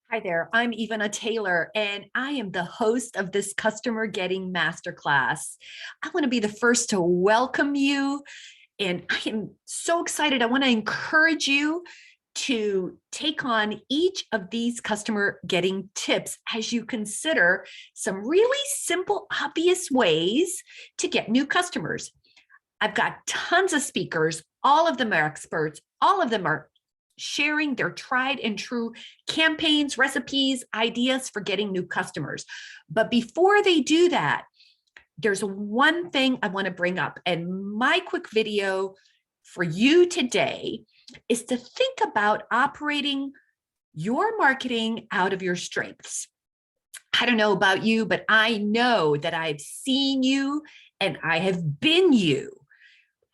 Hi there, I'm Ivana Taylor, and I am the host of this Customer Getting Masterclass. I want to be the first to welcome you, and I am so excited. I want to encourage you to take on each of these customer getting tips as you consider some really simple, obvious ways to get new customers. I've got tons of speakers, all of them are experts, all of them are sharing their tried and true campaigns, recipes, ideas for getting new customers. But before they do that, there's one thing I want to bring up. And my quick video for you today is to think about operating your marketing out of your strengths. I don't know about you, but I know that I've seen you and I have been you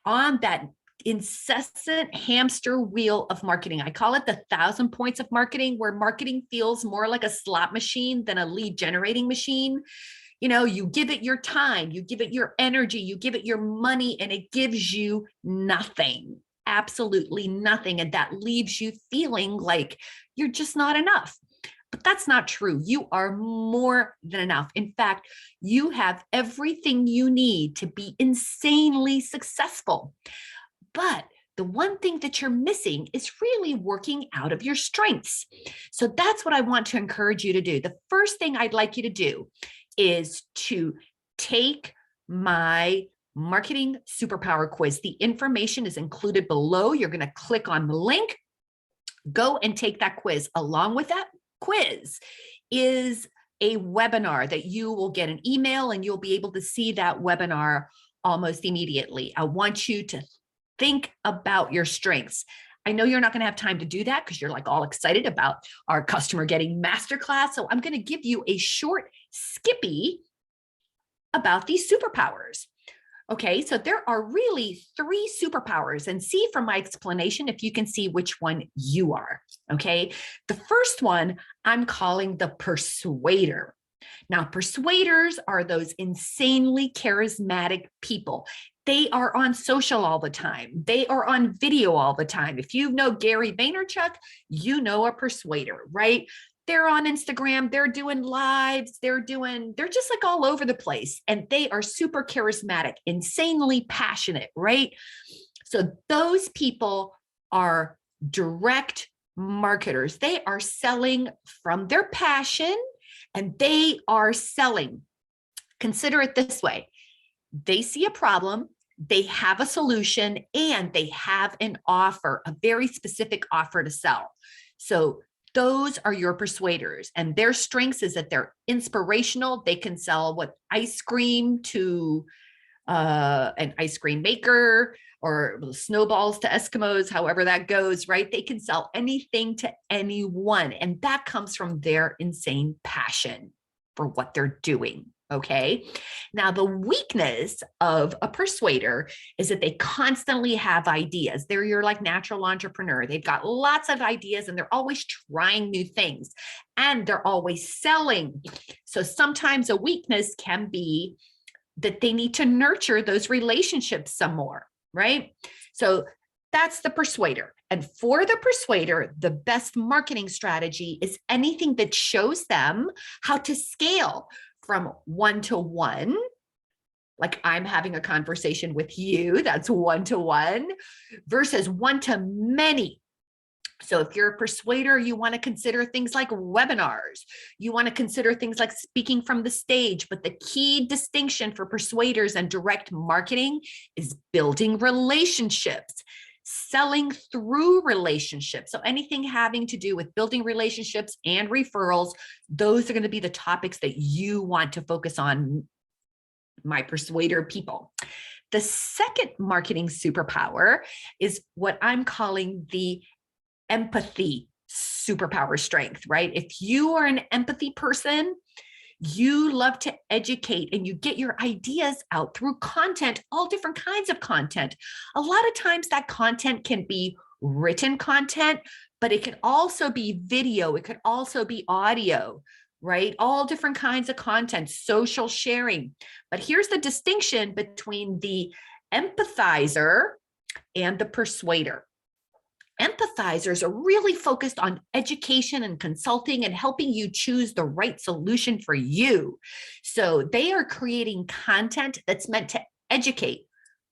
on that incessant hamster wheel of marketing. I call it the 1,000 points of marketing, where marketing feels more like a slot machine than a lead generating machine. You know, you give it your time, you give it your energy, you give it your money, and it gives you nothing, absolutely nothing. And that leaves you feeling like you're just not enough. But that's not true. You are more than enough. In fact, you have everything you need to be insanely successful. But the one thing that you're missing is really working out of your strengths. So that's what I want to encourage you to do. The first thing I'd like you to do is to take my marketing superpower quiz. The information is included below. You're going to click on the link, go and take that quiz. Along with that quiz is a webinar that you will get an email, and you'll be able to see that webinar almost immediately. I want you to think about your strengths. I know you're not going to have time to do that because you're like all excited about our customer getting masterclass. So I'm going to give you a short skippy about these superpowers. Okay, so there are really 3 superpowers, and see from my explanation if you can see which one you are. Okay, the first one I'm calling the persuader. Now, persuaders are those insanely charismatic people. They are on social all the time. They are on video all the time. If you know Gary Vaynerchuk, you know a persuader, right? They're on Instagram, they're doing lives, they're just like all over the place. And they are super charismatic, insanely passionate, right? So those people are direct marketers. They are selling from their passion, and they are selling. Consider it this way. They see a problem, they have a solution, and they have an offer, a very specific offer to sell. So those are your persuaders, and their strengths is that they're inspirational. They can sell ice cream to an ice cream maker, or snowballs to Eskimos, however that goes, right? They can sell anything to anyone, and that comes from their insane passion for what they're doing. Okay. Now, the weakness of a persuader is that they constantly have ideas. They're your like natural entrepreneur. They've got lots of ideas, and they're always trying new things, and they're always selling. So sometimes a weakness can be that they need to nurture those relationships some more, right? So that's the persuader. And for the persuader, the best marketing strategy is anything that shows them how to scale from 1-to-1, like I'm having a conversation with you, that's 1-to-1, versus 1-to-many. So if you're a persuader, you want to consider things like webinars. You want to consider things like speaking from the stage. But the key distinction for persuaders and direct marketing is building relationships, selling through relationships. So anything having to do with building relationships and referrals, those are going to be the topics that you want to focus on, my persuader people. The second marketing superpower is what I'm calling the empathy superpower strength, right? If you are an empathy person, you love to educate, and you get your ideas out through content, all different kinds of content. A lot of times that content can be written content, but it can also be video. It could also be audio, right? All different kinds of content, social sharing. But here's the distinction between the empathizer and the persuader. Empathizers are really focused on education and consulting and helping you choose the right solution for you. So they are creating content that's meant to educate.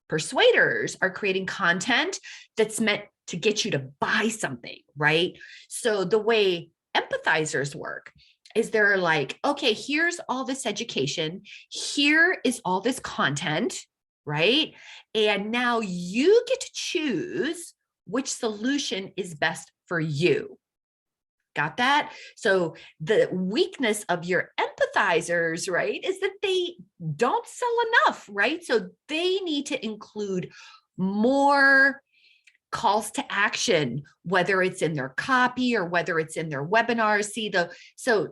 Persuaders are creating content that's meant to get you to buy something, right? So the way empathizers work is they're like, okay, here's all this education, here is all this content, right? And now you get to choose which solution is best for you. Got that? So the weakness of your empathizers, right, is that they don't sell enough, right? So they need to include more calls to action, whether it's in their copy or whether it's in their webinars. So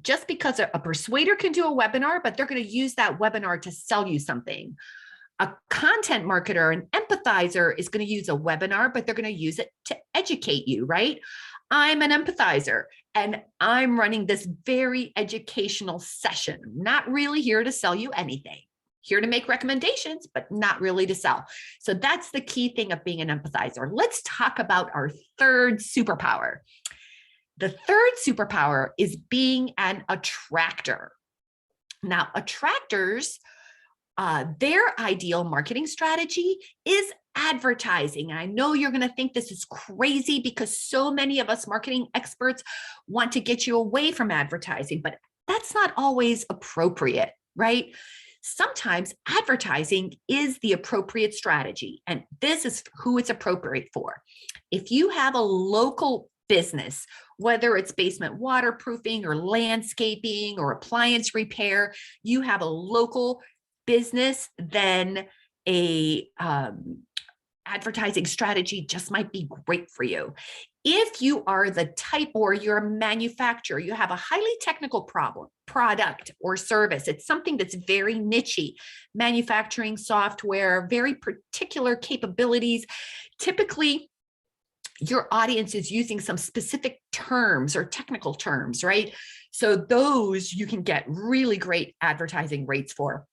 just because a persuader can do a webinar, but they're going to use that webinar to sell you something. A content marketer, an empathizer, is going to use a webinar, but they're going to use it to educate you, right? I'm an empathizer and I'm running this very educational session. I'm not really here to sell you anything. Here to make recommendations, but not really to sell. So that's the key thing of being an empathizer. Let's talk about our third superpower. The third superpower is being an attractor. Now, attractors, their ideal marketing strategy is advertising. And I know you're going to think this is crazy because so many of us marketing experts want to get you away from advertising, but that's not always appropriate, right? Sometimes advertising is the appropriate strategy, and this is who it's appropriate for. If you have a local business, whether it's basement waterproofing or landscaping or appliance repair, you have a local business, then a advertising strategy just might be great for you. If you are the type, or you're a manufacturer, you have a highly technical product or service, it's something that's very niche-y, manufacturing software, very particular capabilities. Typically, your audience is using some specific terms or technical terms, right? So those you can get really great advertising rates for.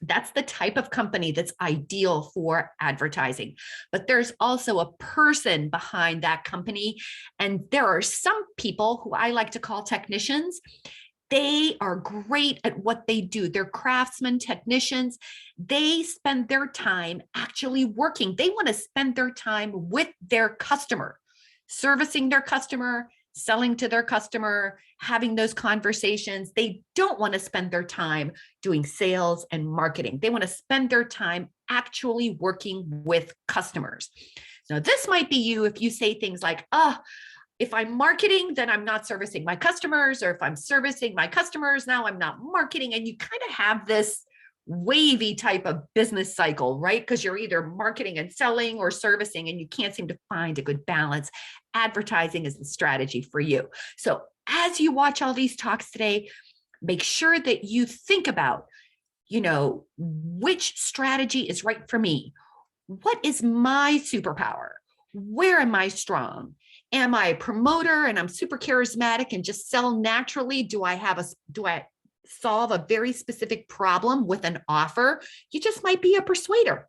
That's the type of company that's ideal for advertising. But there's also a person behind that company. And there are some people who I like to call technicians. They are great at what they do. They're craftsmen, technicians. They spend their time actually working. They want to spend their time with their customer, servicing their customer, selling to their customer, having those conversations. They don't want to spend their time doing sales and marketing. They want to spend their time actually working with customers. Now, this might be you if you say things like, if I'm marketing, then I'm not servicing my customers, or if I'm servicing my customers, now I'm not marketing. And you kind of have this wavy type of business cycle, right? Because you're either marketing and selling or servicing, and you can't seem to find a good balance. Advertising is the strategy for you. So as you watch all these talks today, make sure that you think about, which strategy is right for me? What is my superpower? Where am I strong? Am I a promoter and I'm super charismatic and just sell naturally? Do I solve a very specific problem with an offer? You just might be a persuader.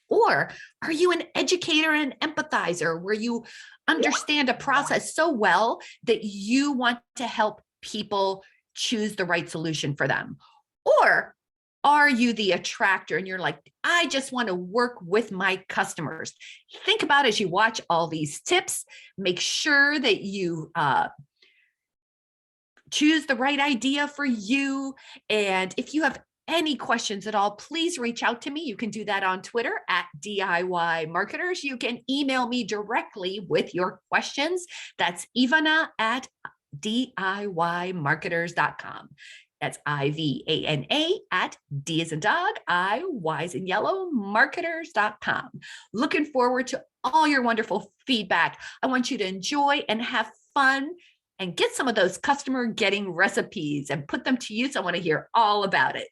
Or are you an educator and an empathizer where you understand a process so well that you want to help people choose the right solution for them? Or are you the attractor and you're like, I just want to work with my customers? Think about as you watch all these tips, make sure that you choose the right idea for you. And if you have any questions at all, please reach out to me. You can do that on Twitter at DIY Marketers. You can email me directly with your questions. That's Ivana at DIYmarketers.com. That's IVANA at D as in dog, I, Y as in yellow, marketers.com. Looking forward to all your wonderful feedback. I want you to enjoy and have fun and get some of those customer getting recipes and put them to use. I want to hear all about it.